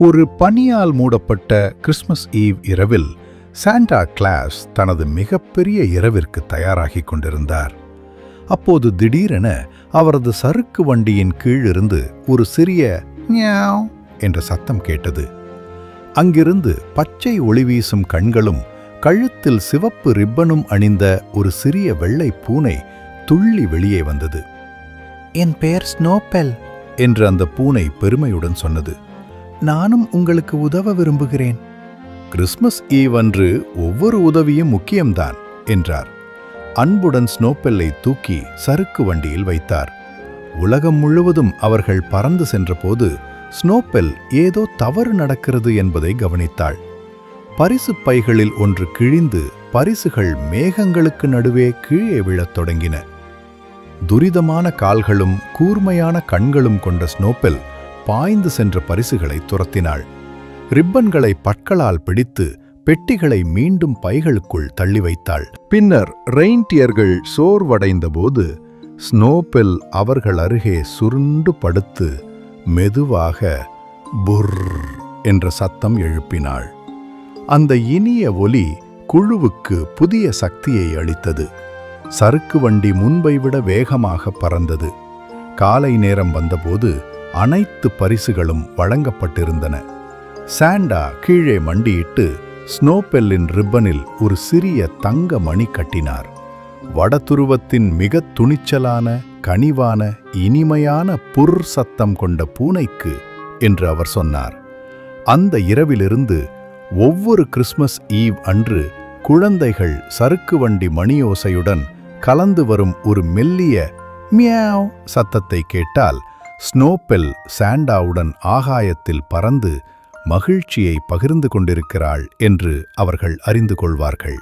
ஒரு பனியால் மூடப்பட்ட கிறிஸ்மஸ் ஈவ் இரவில் சாண்டா கிளாஸ் தனது மிகப்பெரிய இரவிற்கு தயாராகிக் கொண்டிருந்தார். அப்போது திடீரென அவரது சறுக்கு வண்டியின் கீழிருந்து ஒரு சிறிய மியாவ் என்ற சத்தம் கேட்டது. அங்கிருந்து பச்சை ஒளி வீசும் கண்களும் கழுத்தில் சிவப்பு ரிப்பனும் அணிந்த ஒரு சிறிய வெள்ளை பூனை துள்ளி வெளியே வந்தது. என் பெயர் ஸ்னோபெல் என்று அந்த பூனை பெருமையுடன் சொன்னது. நானும் உங்களுக்கு உதவ விரும்புகிறேன். கிறிஸ்மஸ் ஈவ் அன்று ஒவ்வொரு உதவியும் முக்கியம்தான் என்றார். அன்புடன் ஸ்னோபெல்லை தூக்கி சறுக்கு வண்டியில் வைத்தார். உலகம் முழுவதும் அவர்கள் பறந்து சென்றபோது ஸ்னோபெல் ஏதோ தவறு நடக்கிறது என்பதை கவனித்தாள். பரிசு பைகளில் ஒன்று கிழிந்து பரிசுகள் மேகங்களுக்கு நடுவே கீழே விழத் தொடங்கின. துரிதமான கால்களும் கூர்மையான கண்களும் கொண்ட ஸ்னோபெல் பாய்ந்து சென்ற பரிசுகளை துரத்தினாள். ரிப்பன்களை பற்களால் பிடித்து பெட்டிகளை மீண்டும் பைகளுக்குள் தள்ளி வைத்தாள். பின்னர் ரெயின்டியர்கள் சோர்வடைந்தபோது ஸ்னோபெல் அவர்கள் அருகே சுருண்டு படுத்து மெதுவாக புர் என்ற சத்தம் எழுப்பினாள். அந்த இனிய ஒலி குழுவுக்கு புதிய சக்தியை அளித்தது. சறுக்கு வண்டி முன்பை விட வேகமாக பறந்தது. காலை நேரம் வந்தபோது அனைத்து பரிசுகளும் வழங்கப்பட்டிருந்தன. சாண்டா கீழே மண்டியிட்டு ஸ்னோபெல்லின் ரிப்பனில் ஒரு சிறிய தங்க மணி கட்டினார். வடதுருவத்தின் மிக துணிச்சலான, கனிவான, இனிமையான புர் சத்தம் கொண்ட பூனைக்கு என்று அவர் சொன்னார். அந்த இரவிலிருந்து ஒவ்வொரு கிறிஸ்மஸ் ஈவ் அன்று குழந்தைகள் சறுக்கு வண்டி மணியோசையுடன் கலந்து வரும் ஒரு மெல்லிய மியாவ் சத்தத்தை கேட்டால் ஸ்னோபெல் சாண்டாவுடன் ஆகாயத்தில் பறந்து மகிழ்ச்சியை பகிர்ந்து கொண்டிருக்கிறாள் என்று அவர்கள் அறிந்து கொள்வார்கள்.